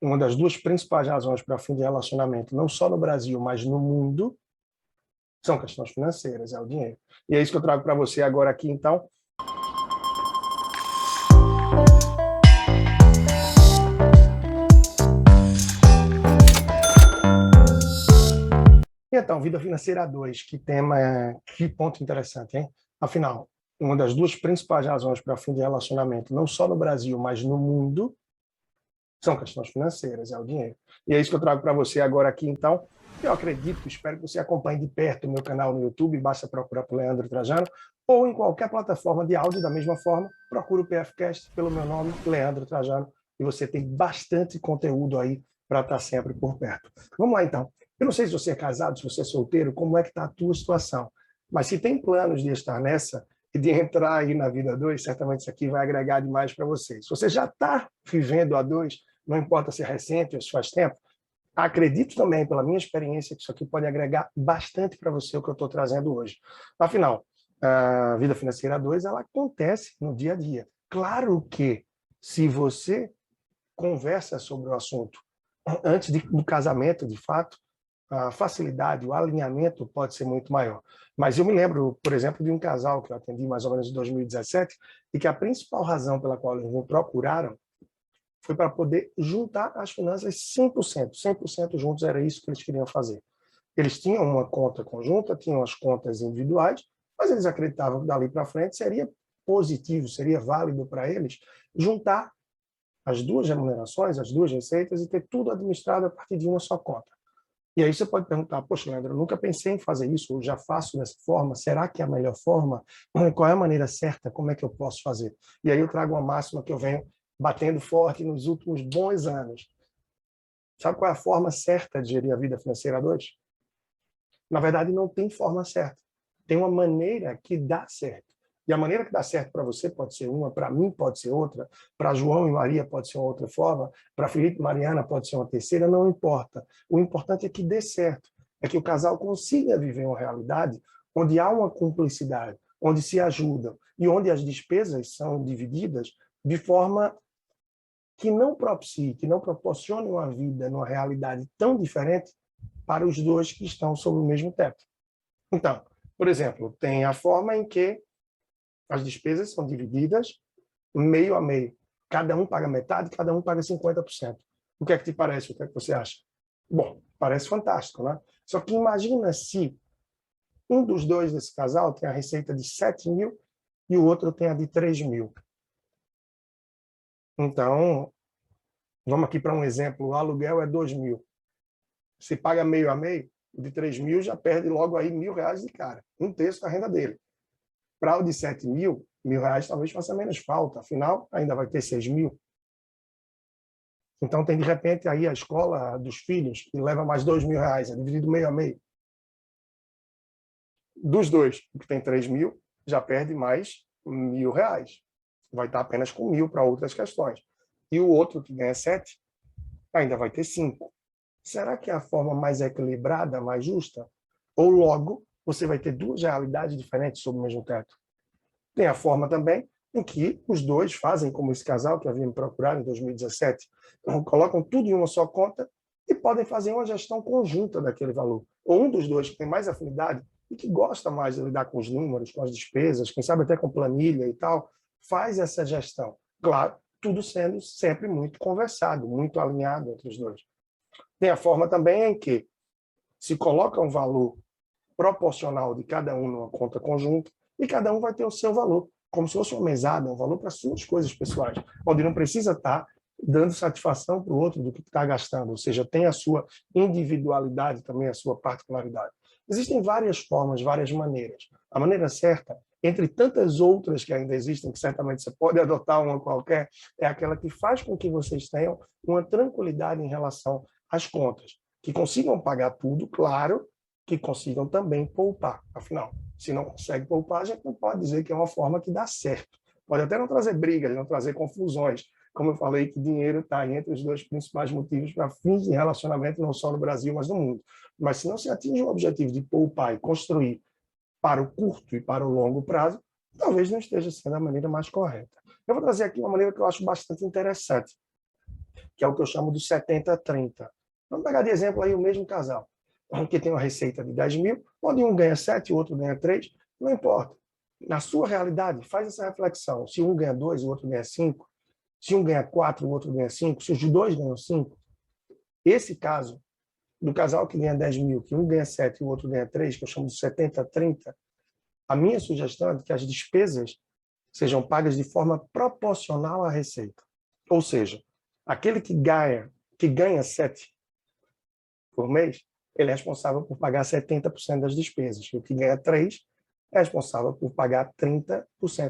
uma das duas principais razões para fim de relacionamento, não só no Brasil, mas no mundo, são questões financeiras, é o dinheiro. E é isso que eu trago para você agora aqui, então. E então, vida financeira 2, que tema, que ponto interessante, hein? Afinal, uma das duas principais razões para fim de relacionamento, não só no Brasil, mas no mundo, são questões financeiras, é o dinheiro. E é isso que eu trago para você agora aqui, então. Eu acredito, espero que você acompanhe de perto o meu canal no YouTube, basta procurar por Leandro Trajano, ou em qualquer plataforma de áudio, da mesma forma, procura o PFcast pelo meu nome, Leandro Trajano, e você tem bastante conteúdo aí para estar sempre por perto. Vamos lá, então. Eu não sei se você é casado, se você é solteiro, como é que está a tua situação, mas se tem planos de estar nessa e de entrar aí na vida 2, certamente isso aqui vai agregar demais para você. Se você já está vivendo a 2, não importa se é recente ou se faz tempo, acredito também, pela minha experiência, que isso aqui pode agregar bastante para você o que eu estou trazendo hoje. Afinal, a vida financeira 2, ela acontece no dia a dia. Claro que, se você conversa sobre o assunto antes do casamento, de fato, a facilidade, o alinhamento pode ser muito maior. Mas eu me lembro, por exemplo, de um casal que eu atendi mais ou menos em 2017, e que a principal razão pela qual eles me procuraram foi para poder juntar as finanças 100% juntos, era isso que eles queriam fazer. Eles tinham uma conta conjunta, tinham as contas individuais, mas eles acreditavam que dali para frente seria positivo, seria válido para eles juntar as duas remunerações, as duas receitas e ter tudo administrado a partir de uma só conta. E aí você pode perguntar, poxa, Leandro, eu nunca pensei em fazer isso, eu já faço dessa forma, será que é a melhor forma? Qual é a maneira certa? Como é que eu posso fazer? E aí eu trago uma máxima que eu venho batendo forte nos últimos bons anos. Sabe qual é a forma certa de gerir a vida financeira a 2? Na verdade, não tem forma certa. Tem uma maneira que dá certo. E a maneira que dá certo para você pode ser uma, para mim pode ser outra, para João e Maria pode ser uma outra forma, para Felipe e Mariana pode ser uma terceira, não importa. O importante é que dê certo, é que o casal consiga viver uma realidade onde há uma cumplicidade, onde se ajudam e onde as despesas são divididas de forma que não propicie, que não proporcione uma vida numa realidade tão diferente para os dois que estão sob o mesmo teto. Então, por exemplo, tem a forma em que as despesas são divididas meio a meio. Cada um paga metade, cada um paga 50%. O que é que te parece? O que é que você acha? Bom, parece fantástico, né? Só que imagina se um dos dois desse casal tem a receita de 7 mil e o outro tem a de 3 mil. Então, vamos aqui para um exemplo. O aluguel é 2 mil. Se paga meio a meio, o de 3 mil já perde logo aí R$ 1.000 de cara. Um terço da renda dele. Para o de 7 mil, R$ 1.000 talvez faça menos falta. Afinal, ainda vai ter 6 mil. Então, tem de repente aí a escola dos filhos, que leva mais R$ 2.000, é dividido meio a meio. Dos dois, o que tem 3 mil, já perde mais R$ 1.000. Vai estar apenas com 1.000 para outras questões. E o outro, que ganha 7, ainda vai ter 5. Será que é a forma mais equilibrada, mais justa? Ou logo, você vai ter duas realidades diferentes sob o mesmo teto? Tem a forma também em que os dois fazem, como esse casal que havia me procurado em 2017, colocam tudo em uma só conta e podem fazer uma gestão conjunta daquele valor. Ou um dos dois que tem mais afinidade e que gosta mais de lidar com os números, com as despesas, quem sabe até com planilha e tal, faz essa gestão. Claro, tudo sendo sempre muito conversado, muito alinhado entre os dois. Tem a forma também em que se coloca um valor proporcional de cada um numa conta conjunta e cada um vai ter o seu valor, como se fosse uma mesada, um valor para suas coisas pessoais, onde não precisa estar dando satisfação para o outro do que está gastando, ou seja, tem a sua individualidade também, a sua particularidade. Existem várias formas, várias maneiras. A maneira certa, entre tantas outras que ainda existem, que certamente você pode adotar uma qualquer, é aquela que faz com que vocês tenham uma tranquilidade em relação às contas, que consigam pagar tudo, claro, que consigam também poupar. Afinal, se não consegue poupar, a gente não pode dizer que é uma forma que dá certo. Pode até não trazer brigas, não trazer confusões. Como eu falei, que dinheiro está entre os dois principais motivos para fins de relacionamento, não só no Brasil, mas no mundo. Mas se não se atinge o objetivo de poupar e construir para o curto e para o longo prazo, talvez não esteja sendo a maneira mais correta. Eu vou trazer aqui uma maneira que eu acho bastante interessante. que é o que eu chamo do 70-30. Vamos pegar de exemplo aí o mesmo casal, que tem uma receita de 10 mil, onde um ganha 7 e o outro ganha 3, não importa. Na sua realidade, faz essa reflexão. Se um ganha 2 e o outro ganha 5, se um ganha 4 e o outro ganha 5, se os dois ganham 5, esse caso do casal que ganha 10 mil, que um ganha 7 e o outro ganha 3, que eu chamo de 70-30, a minha sugestão é que as despesas sejam pagas de forma proporcional à receita. Ou seja, aquele que ganha 7 por mês, ele é responsável por pagar 70% das despesas. E o que ganha 3 é responsável por pagar 30%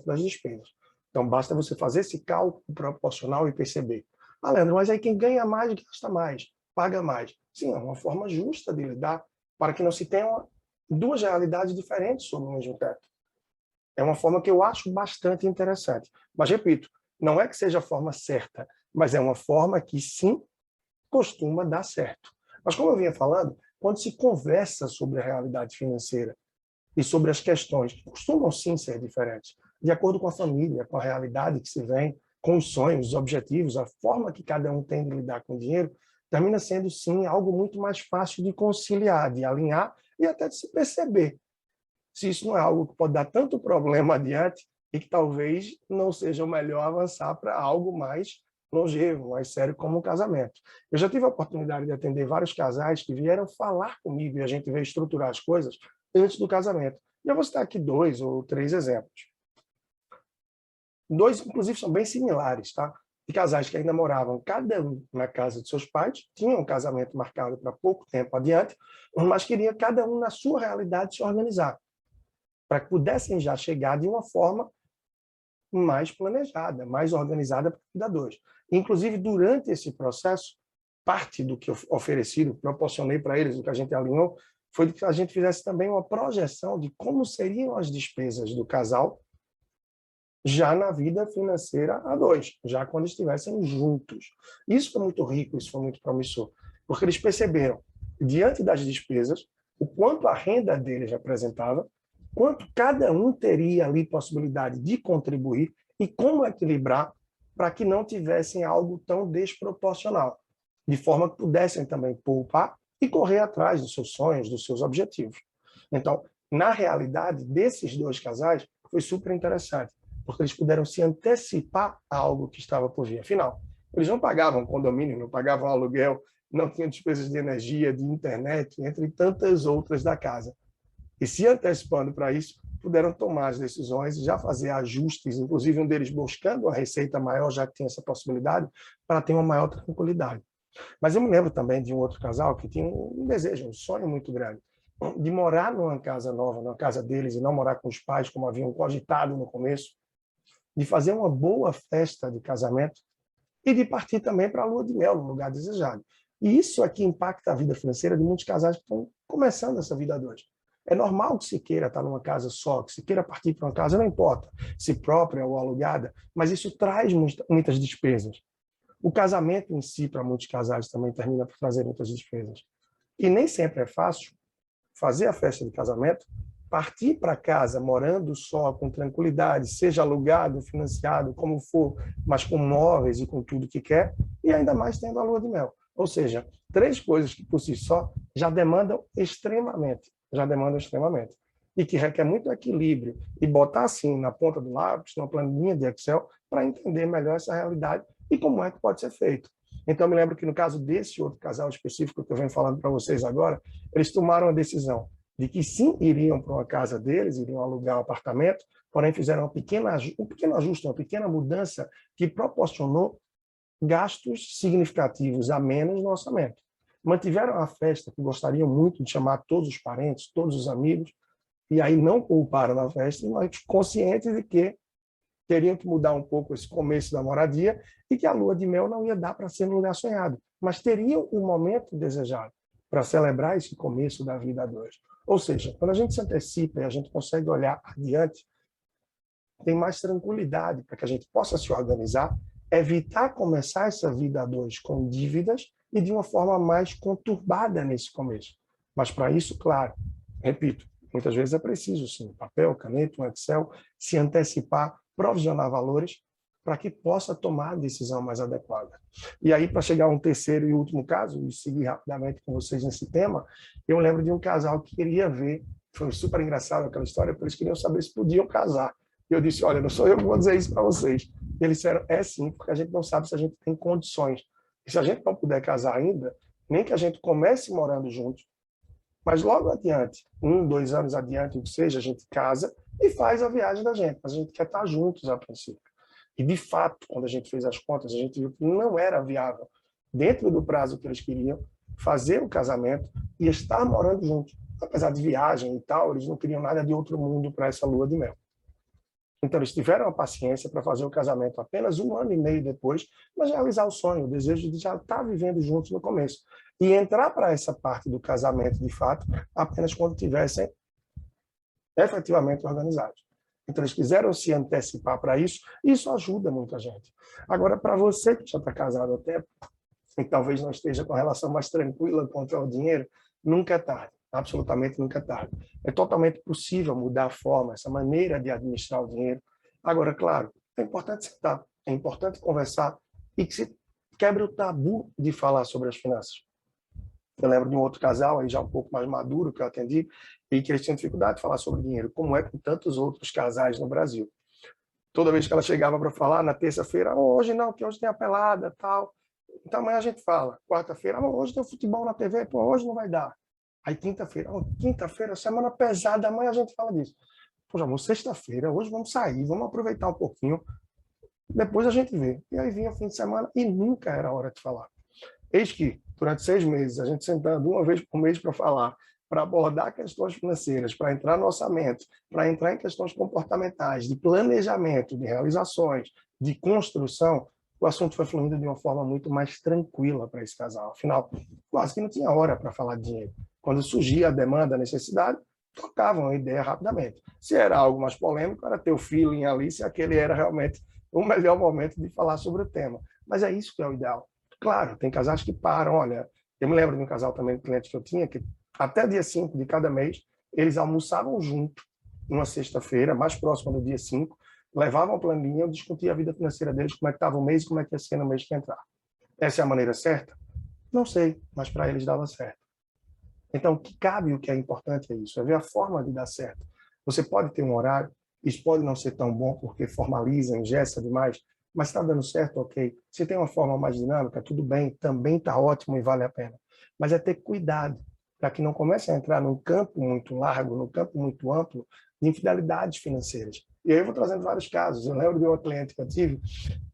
das despesas. Então, basta você fazer esse cálculo proporcional e perceber. Ah, Leandro, mas aí quem ganha mais, gasta mais, paga mais. Sim, é uma forma justa de lidar para que não se tenham duas realidades diferentes sobre o mesmo teto. É uma forma que eu acho bastante interessante. Mas, repito, não é que seja a forma certa, mas é uma forma que, sim, costuma dar certo. Mas, como eu vinha falando, quando se conversa sobre a realidade financeira e sobre as questões que costumam, sim, ser diferentes, de acordo com a família, com a realidade que se vem, com os sonhos, os objetivos, a forma que cada um tem de lidar com o dinheiro, termina sendo, sim, algo muito mais fácil de conciliar, de alinhar e até de se perceber se isso não é algo que pode dar tanto problema adiante e que talvez não seja o melhor avançar para algo mais longevo, mais sério, como um casamento. Eu já tive a oportunidade de atender vários casais que vieram falar comigo e a gente veio estruturar as coisas antes do casamento. E eu vou citar aqui 2 ou 3 exemplos. 2, inclusive, são bem similares, tá? De casais que ainda moravam cada um na casa de seus pais, tinham um casamento marcado para pouco tempo adiante, mas queria cada um na sua realidade se organizar, para que pudessem já chegar de uma forma mais planejada, mais organizada para a vida 2. Inclusive, durante esse processo, parte do que eu ofereci, proporcionei para eles, do que a gente alinhou, foi que a gente fizesse também uma projeção de como seriam as despesas do casal já na vida financeira a 2, já quando estivessem juntos. Isso foi muito rico, isso foi muito promissor, porque eles perceberam, diante das despesas, o quanto a renda deles representava, quanto cada um teria ali possibilidade de contribuir e como equilibrar para que não tivessem algo tão desproporcional, de forma que pudessem também poupar e correr atrás dos seus sonhos, dos seus objetivos. Então, na realidade, desses 2 casais, foi super interessante, porque eles puderam se antecipar a algo que estava por vir. Afinal, eles não pagavam condomínio, não pagavam aluguel, não tinham despesas de energia, de internet, entre tantas outras da casa. E se antecipando para isso, puderam tomar as decisões e já fazer ajustes, inclusive um deles buscando a receita maior, já que tinha essa possibilidade, para ter uma maior tranquilidade. Mas eu me lembro também de um outro casal que tinha um desejo, um sonho muito grande, de morar numa casa nova, numa casa deles, e não morar com os pais, como haviam cogitado no começo, de fazer uma boa festa de casamento e de partir também para a lua de mel, no lugar desejado. E isso aqui impacta a vida financeira de muitos casais que estão começando essa vida a 2. É normal que se queira estar numa casa só, que se queira partir para uma casa, não importa se própria ou alugada, mas isso traz muitas despesas. O casamento em si, para muitos casais, também termina por trazer muitas despesas. E nem sempre é fácil fazer a festa de casamento, partir para casa morando só, com tranquilidade, seja alugado, financiado, como for, mas com móveis e com tudo que quer, e ainda mais tendo a lua de mel. Ou seja, 3 coisas que por si só já demandam extremamente, e que requer muito equilíbrio, e botar assim na ponta do lápis, numa planilha de Excel, para entender melhor essa realidade e como é que pode ser feito. Então, eu me lembro que no caso desse outro casal específico que eu venho falando para vocês agora, eles tomaram a decisão de que sim, iriam para uma casa deles, iriam alugar um apartamento, porém fizeram um pequeno ajuste, uma pequena mudança que proporcionou gastos significativos a menos no orçamento. Mantiveram a festa, que gostariam muito de chamar todos os parentes, todos os amigos, e aí não pouparam na festa, mas conscientes de que teriam que mudar um pouco esse começo da moradia e que a lua de mel não ia dar para ser no lugar sonhado, mas teriam um momento desejado para celebrar esse começo da vida a 2. Ou seja, quando a gente se antecipa e a gente consegue olhar adiante, tem mais tranquilidade para que a gente possa se organizar, evitar começar essa vida a 2 com dívidas e de uma forma mais conturbada nesse começo. Mas para isso, claro, repito, muitas vezes é preciso sim, papel, caneta, um Excel, se antecipar, provisionar valores para que possa tomar a decisão mais adequada. E aí, para chegar a um terceiro e último caso, e seguir rapidamente com vocês nesse tema, eu lembro de um casal que queria ver, foi super engraçado aquela história, porque eles queriam saber se podiam casar. E eu disse, olha, não sou eu que vou dizer isso para vocês. E eles disseram, é sim, porque a gente não sabe se a gente tem condições. E se a gente não puder casar ainda, nem que a gente comece morando juntos, mas logo adiante, 1, 2 anos adiante, o que seja, a gente casa e faz a viagem da gente. Mas a gente quer estar juntos a princípio. E, de fato, quando a gente fez as contas, a gente viu que não era viável, dentro do prazo que eles queriam, fazer o casamento e estar morando juntos. Apesar de viagem e tal, eles não queriam nada de outro mundo para essa lua de mel. Então, eles tiveram a paciência para fazer o casamento apenas 1 ano e meio depois, mas realizar o sonho, o desejo de já estar vivendo juntos no começo. E entrar para essa parte do casamento, de fato, apenas quando tivessem efetivamente organizados. Então, eles quiseram se antecipar para isso, e isso ajuda muita gente. Agora, para você que já está casado há tempo, e talvez não esteja com a relação mais tranquila quanto ao dinheiro, nunca é tarde. Absolutamente nunca é tarde. É totalmente possível mudar a forma, essa maneira de administrar o dinheiro. Agora, claro, é importante sentar, é importante conversar e que se quebre o tabu de falar sobre as finanças. Eu lembro de um outro casal, aí já um pouco mais maduro, que eu atendi, e que eles tinham dificuldade de falar sobre dinheiro, como é com tantos outros casais no Brasil. Toda vez que ela chegava para falar, na terça-feira, oh, hoje não, porque hoje tem a pelada, tal. Então amanhã a gente fala. Quarta-feira, oh, hoje tem o futebol na TV, pô, hoje não vai dar. Aí quinta-feira, oh, quinta-feira, semana pesada, amanhã a gente fala disso. Pô, amor, sexta-feira, hoje vamos sair, vamos aproveitar um pouquinho, depois a gente vê. E aí vinha o fim de semana e nunca era hora de falar. Eis que, durante 6 meses, a gente sentando uma vez por mês para falar, para abordar questões financeiras, para entrar no orçamento, para entrar em questões comportamentais, de planejamento, de realizações, de construção, o assunto foi fluindo de uma forma muito mais tranquila para esse casal. Afinal, quase que não tinha hora para falar de dinheiro. Quando surgia a demanda, a necessidade, tocavam a ideia rapidamente. Se era algo mais polêmico, era ter o feeling ali, se aquele era realmente o melhor momento de falar sobre o tema. Mas é isso que é o ideal. Claro, tem casais que param. Olha, eu me lembro de um casal também, um cliente que eu tinha, que até dia 5 de cada mês, eles almoçavam junto, numa sexta-feira, mais próxima do dia 5, levavam a planilha, eu discutia a vida financeira deles, como é que estava o mês e como é que ia ser no mês que entrar. Essa é a maneira certa? Não sei, mas para eles dava certo. Então, o que cabe, o que é importante é isso, é ver a forma de dar certo. Você pode ter um horário, isso pode não ser tão bom porque formaliza, engessa demais, mas está dando certo, ok. Se tem uma forma mais dinâmica, tudo bem, também está ótimo e vale a pena. Mas é ter cuidado para que não comece a entrar num campo muito largo, num campo muito amplo de infidelidades financeiras. E aí eu vou trazendo vários casos. Eu lembro de uma cliente que eu tive,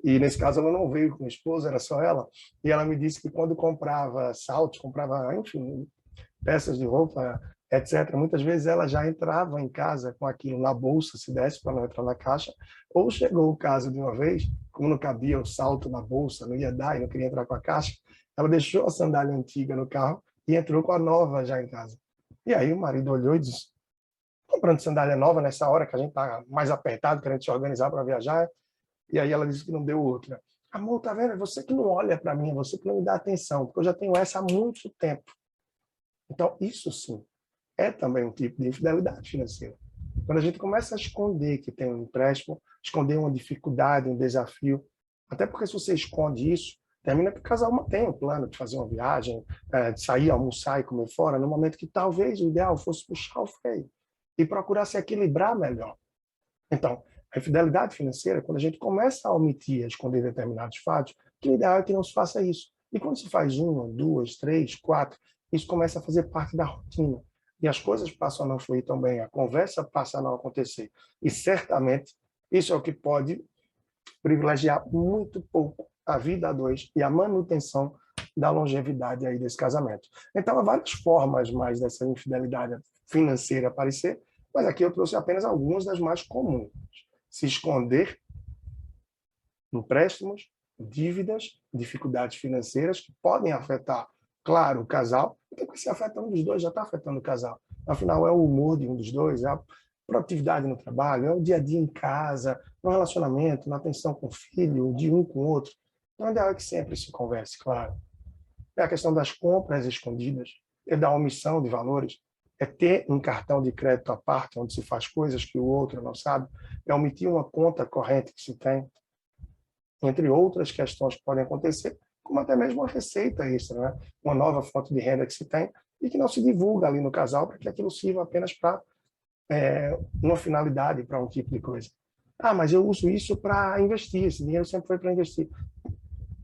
e nesse caso ela não veio com a esposa, era só ela, e ela me disse que quando comprava saltos, comprava, enfim, peças de roupa, etc. Muitas vezes ela já entrava em casa com aquilo na bolsa, se desse para não entrar na caixa, ou chegou o caso de uma vez, como não cabia o salto na bolsa, não ia dar e não queria entrar com a caixa, ela deixou a sandália antiga no carro e entrou com a nova já em casa. E aí o marido olhou e disse, comprando sandália nova nessa hora que a gente está mais apertado, querendo se organizar para viajar, e aí ela disse que não deu outra. Amor, tá vendo? É você que não olha para mim, é você que não me dá atenção, porque eu já tenho essa há muito tempo. Então, isso sim, é também um tipo de infidelidade financeira. Quando a gente começa a esconder que tem um empréstimo, esconder uma dificuldade, um desafio, até porque se você esconde isso, termina que o casal mantém o plano de fazer uma viagem, de sair, almoçar e comer fora, no momento que talvez o ideal fosse puxar o freio e procurar se equilibrar melhor. Então, a infidelidade financeira, quando a gente começa a omitir, a esconder determinados fatos, que o ideal é que não se faça isso. E quando se faz 1, 2, 3, 4, isso começa a fazer parte da rotina. E as coisas passam a não fluir tão bem, a conversa passa a não acontecer. E certamente isso é o que pode privilegiar muito pouco a vida a dois e a manutenção da longevidade aí desse casamento. Então, há várias formas mais dessa infidelidade financeira aparecer, mas aqui eu trouxe apenas algumas das mais comuns. Se esconder empréstimos, dívidas, dificuldades financeiras que podem afetar, claro, o casal, porque se afeta um dos dois, já está afetando o casal. Afinal, é o humor de um dos dois, é a produtividade no trabalho, é o dia a dia em casa, no relacionamento, na atenção com o filho, de um com o outro. Então, é ideal que sempre se converse, claro. É a questão das compras escondidas, é da omissão de valores, é ter um cartão de crédito à parte, onde se faz coisas que o outro não sabe, é omitir uma conta corrente que se tem. entre outras questões que podem acontecer, como até mesmo uma receita extra, né? Uma nova fonte de renda que se tem e que não se divulga ali no casal para que aquilo sirva apenas para uma finalidade, para um tipo de coisa. Ah, mas eu uso isso para investir, esse dinheiro sempre foi para investir.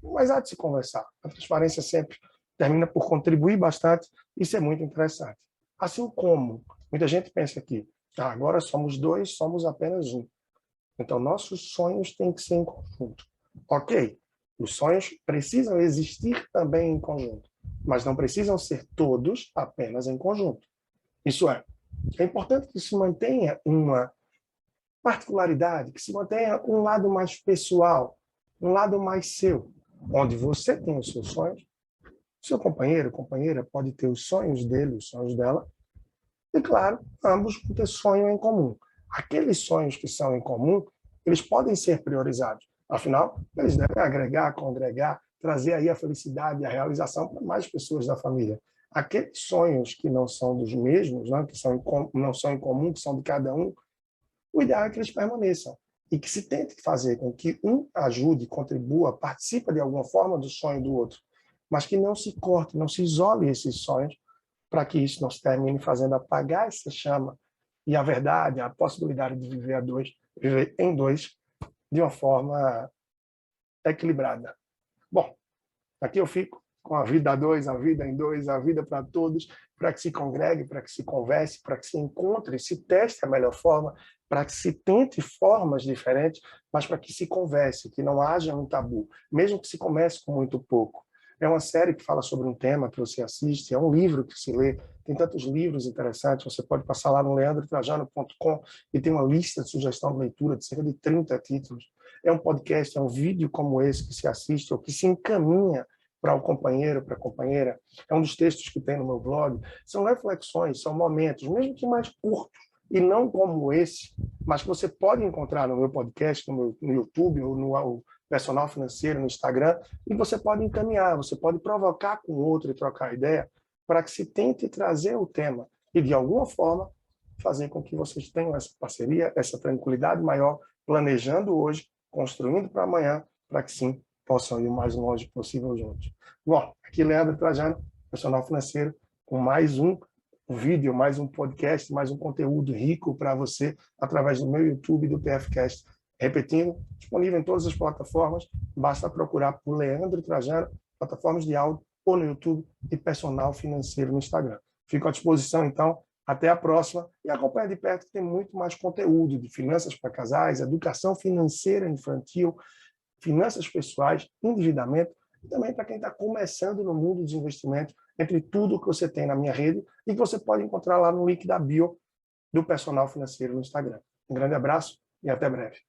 Mas há de se conversar. A transparência sempre termina por contribuir bastante, isso é muito interessante. Assim como muita gente pensa que agora somos dois, somos apenas um. Então, nossos sonhos têm que ser em conjunto. Ok, os sonhos precisam existir também em conjunto, mas não precisam ser todos apenas em conjunto. Isso é importante que se mantenha uma particularidade, que se mantenha um lado mais pessoal, um lado mais seu, onde você tem os seus sonhos, seu companheiro, companheira pode ter os sonhos dele, os sonhos dela, e claro, ambos vão ter sonho em comum. Aqueles sonhos que são em comum, eles podem ser priorizados. Afinal, eles devem agregar, congregar, trazer aí a felicidade e a realização para mais pessoas da família. Aqueles sonhos que não são dos mesmos, né, não são em comum, que são de cada um, o ideal é que eles permaneçam e que se tente fazer com que um ajude, contribua, participe de alguma forma do sonho do outro, mas que não se corte, não se isole esses sonhos para que isso não se termine fazendo apagar essa chama e a verdade, a possibilidade de viver a dois, viver em dois, de uma forma equilibrada. Bom, aqui eu fico com a vida a dois, a vida em dois, a vida para todos, para que se congregue, para que se converse, para que se encontre, se teste a melhor forma, para que se tente formas diferentes, mas para que se converse, que não haja um tabu, mesmo que se comece com muito pouco. É uma série que fala sobre um tema que você assiste, é um livro que se lê, tem tantos livros interessantes, você pode passar lá no leandrotrajano.com e tem uma lista de sugestão de leitura de cerca de 30 títulos. É um podcast, é um vídeo como esse que se assiste ou que se encaminha para o companheiro, para a companheira. É um dos textos que tem no meu blog. São reflexões, são momentos, mesmo que mais curtos, e não como esse, mas que você pode encontrar no meu podcast, no YouTube, ou no Personal Financeiro, no Instagram, e você pode encaminhar, você pode provocar com o outro e trocar ideia para que se tente trazer o tema e, de alguma forma, fazer com que vocês tenham essa parceria, essa tranquilidade maior, planejando hoje, construindo para amanhã, para que sim, possam ir o mais longe possível juntos. Bom, aqui Leandro Trajano, Personal Financeiro, com mais um vídeo, mais um podcast, mais um conteúdo rico para você através do meu YouTube e do PFcast. Repetindo, disponível em todas as plataformas, basta procurar por Leandro Trajano, plataformas de áudio, ou no YouTube e Personal Financeiro no Instagram. Fico à disposição, então, até a próxima e acompanhe de perto que tem muito mais conteúdo de finanças para casais, educação financeira infantil, finanças pessoais, endividamento, e também para quem está começando no mundo dos investimentos, entre tudo que você tem na minha rede e que você pode encontrar lá no link da bio do Personal Financeiro no Instagram. Um grande abraço e até breve.